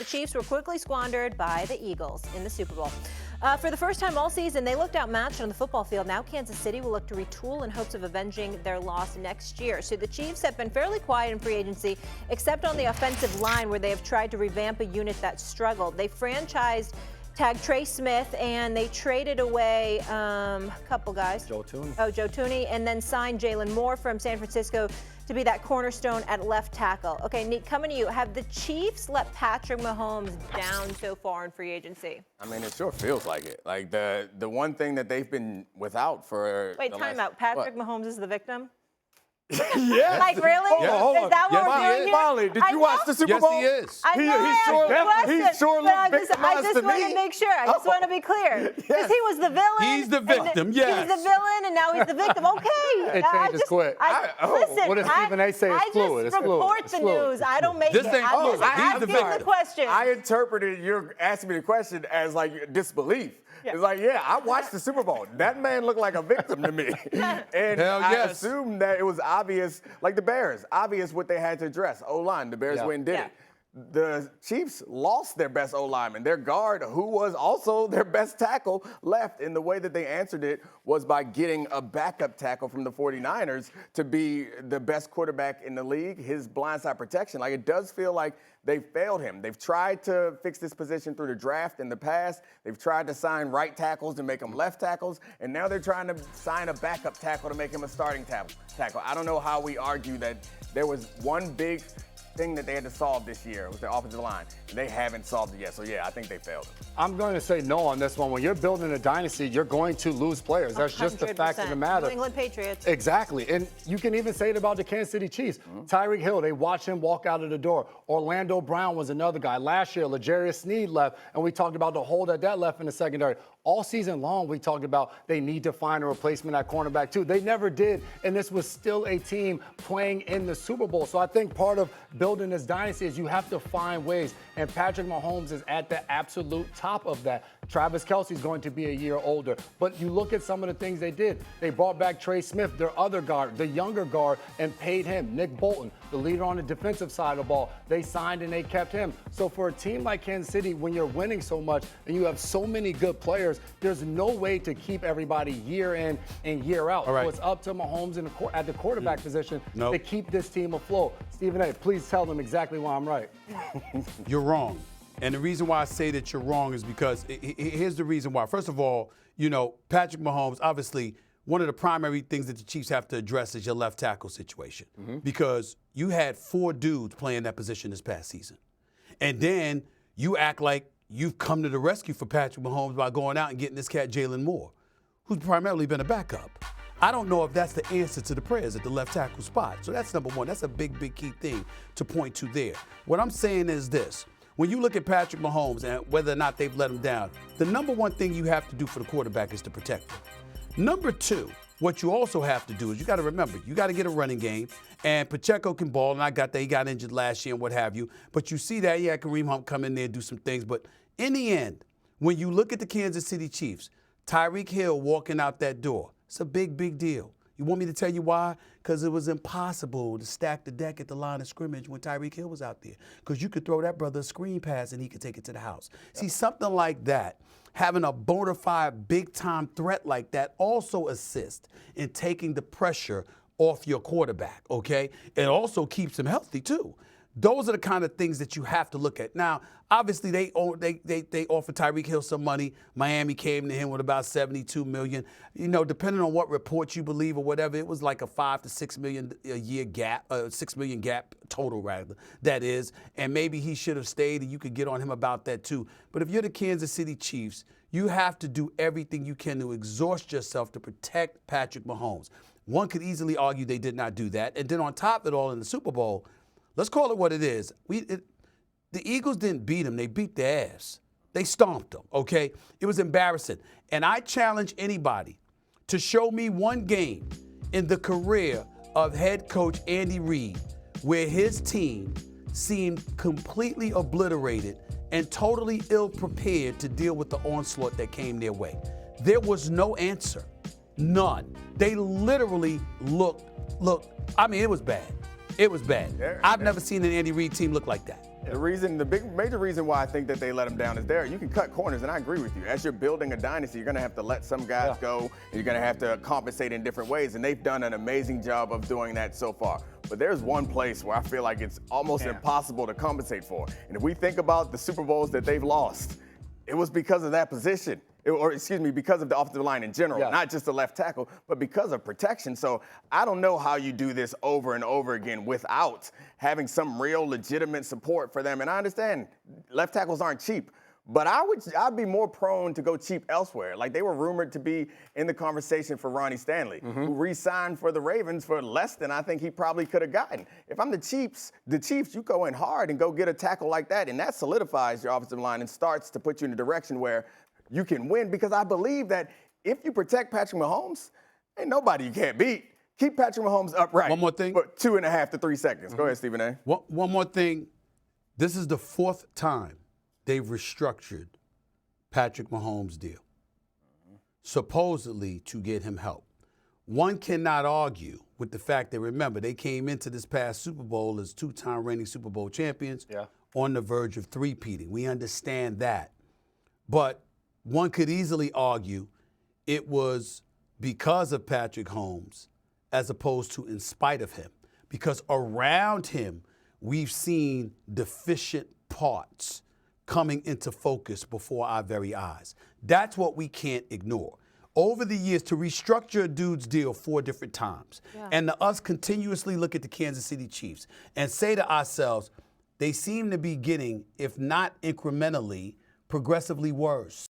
Chiefs were quickly squandered by the Eagles in the Super Bowl. For the first time all season, they looked outmatched on the football field. Now Kansas City will look to retool in hopes of avenging their loss next year. So the Chiefs have been fairly quiet in free agency, except on the offensive line where they have tried to revamp a unit that struggled. They tagged Trey Smith, and they traded away a couple guys. Joe Thuney. Oh, Joe Thuney, and then signed Jalen Moore from San Francisco to be that cornerstone at left tackle. Okay, Nick, coming to you. Have the Chiefs let Patrick Mahomes down so far in free agency? I mean, it sure feels like it. Like the one thing that they've been without for. Wait, time out. Patrick Mahomes is the victim? Yes. Like, really? Hold on. Is that what we're doing here? Molly, did you watch the Super Bowl? Yes, he is. I know He sure looked victimized I just want to make sure. I just want to be clear. Because he was the villain. He's the victim, yes. He's the villain, and now he's the victim. Okay. It changes quick. Listen, what does Stephen A say? It's fluid. I just report the news. I don't make This it. ain't I'm fluid. just He's the asking victim. the question. I interpreted you're asking me the question as like disbelief. It's like, yeah, I watched the Super Bowl. That man looked like a victim to me. And Hell I yes. assumed that it was obvious, like the Bears, obvious what they had to address. O-line, the Bears went and did it. The Chiefs lost their best O-lineman. Their guard, who was also their best tackle, left. And the way that they answered it was by getting a backup tackle from the 49ers to be the best quarterback in the league, his blindside protection. Like, it does feel like they failed him. They've tried to fix this position through the draft in the past. They've tried to sign right tackles to make them left tackles. And now they're trying to sign a backup tackle to make him a starting tackle. I don't know how we argue that there was one big thing that they had to solve this year was their offensive line. And they haven't solved it yet. So, yeah, I think they failed. I'm going to say no on this one. When you're building a dynasty, you're going to lose players. That's just the fact of the matter. New England Patriots. Exactly. And you can even say it about the Kansas City Chiefs. Tyreek Hill, they watched him walk out of the door. Orlando Brown was another guy. Last year, L'Jarius Sneed left, and we talked about the hole that left in the secondary. All season long, we talked about they need to find a replacement at cornerback, too. They never did, and this was still a team playing in the Super Bowl. So I think part of building this dynasty is you have to find ways, and Patrick Mahomes is at the absolute top of that. Travis Kelce's going to be a year older. But you look at some of the things they did. They brought back Trey Smith, their other guard, the younger guard, and paid him. Nick Bolton, the leader on the defensive side of the ball, they signed and they kept him. So for a team like Kansas City, when you're winning so much and you have so many good players, there's no way to keep everybody year in and year out. Right. So it's up to Mahomes at the quarterback position Nope. to keep this team afloat. Stephen A., please tell them exactly why I'm right. You're wrong. And the reason why I say that you're wrong is because here's the reason why. First of all, you know, Patrick Mahomes, obviously, one of the primary things that the Chiefs have to address is your left tackle situation. Because you had 4 dudes playing that position this past season. And then you act like you've come to the rescue for Patrick Mahomes by going out and getting this cat Jalen Moore, who's primarily been a backup. I don't know if that's the answer to the prayers at the left tackle spot. So that's number one. That's a big, big key thing to point to there. What I'm saying is this. When you look at Patrick Mahomes and whether or not they've let him down, the number one thing you have to do for the quarterback is to protect him. Number two, what you also have to do is you got to remember, you got to get a running game. And Pacheco can ball, and I got that. He got injured last year and what have you. But you see that, yeah, Kareem Hunt come in there and do some things. But in the end, when you look at the Kansas City Chiefs, Tyreek Hill walking out that door, it's a big, big deal. You want me to tell you why? Because it was impossible to stack the deck at the line of scrimmage when Tyreek Hill was out there. Because you could throw that brother a screen pass and he could take it to the house. Yep. See, something like that, having a bona fide big-time threat like that also assists in taking the pressure off your quarterback, okay? It also keeps him healthy, too. Those are the kind of things that you have to look at. Now, obviously, they offered Tyreek Hill some money. Miami came to him with about $72 million. You know, depending on what reports you believe or whatever, it was like a $5 to $6 million a year gap, $6 million gap total, rather, that is. And maybe he should have stayed, and you could get on him about that, too. But if you're the Kansas City Chiefs, you have to do everything you can to exhaust yourself to protect Patrick Mahomes. One could easily argue they did not do that. And then on top of it all in the Super Bowl, let's call it what it is. The Eagles didn't beat them. They beat their ass. They stomped them, okay? It was embarrassing. And I challenge anybody to show me one game in the career of head coach Andy Reid where his team seemed completely obliterated and totally ill-prepared to deal with the onslaught that came their way. There was no answer. None. They literally looked, I mean, it was bad. It was bad. I've never seen an Andy Reid team look like that. The major reason why I think that they let him down is you can cut corners, and I agree with you. As you're building a dynasty, you're going to have to let some guys go, and you're going to have to compensate in different ways, and they've done an amazing job of doing that so far. But there's one place where I feel like it's almost impossible to compensate for. And if we think about the Super Bowls that they've lost, it was because of that position. Because of the offensive line in general, not just the left tackle, but because of protection. So I don't know how you do this over and over again without having some real legitimate support for them. And I understand left tackles aren't cheap, but I'd be more prone to go cheap elsewhere. Like they were rumored to be in the conversation for Ronnie Stanley, who re-signed for the Ravens for less than I think he probably could have gotten. If I'm the Chiefs, you go in hard and go get a tackle like that, and that solidifies your offensive line and starts to put you in a direction where you can win, because I believe that if you protect Patrick Mahomes, ain't nobody you can't beat. Keep Patrick Mahomes upright. One more thing. For 2.5 to 3 seconds. Go ahead, Stephen A. One more thing. This is the 4th time they've restructured Patrick Mahomes' deal, supposedly to get him help. One cannot argue with the fact that, remember, they came into this past Super Bowl as 2-time reigning Super Bowl champions on the verge of three-peating. We understand that. But one could easily argue it was because of Patrick Mahomes as opposed to in spite of him. Because around him, we've seen deficient parts coming into focus before our very eyes. That's what we can't ignore. Over the years, to restructure a dude's deal 4 different times, and to us continuously look at the Kansas City Chiefs and say to ourselves, they seem to be getting, if not incrementally, progressively worse.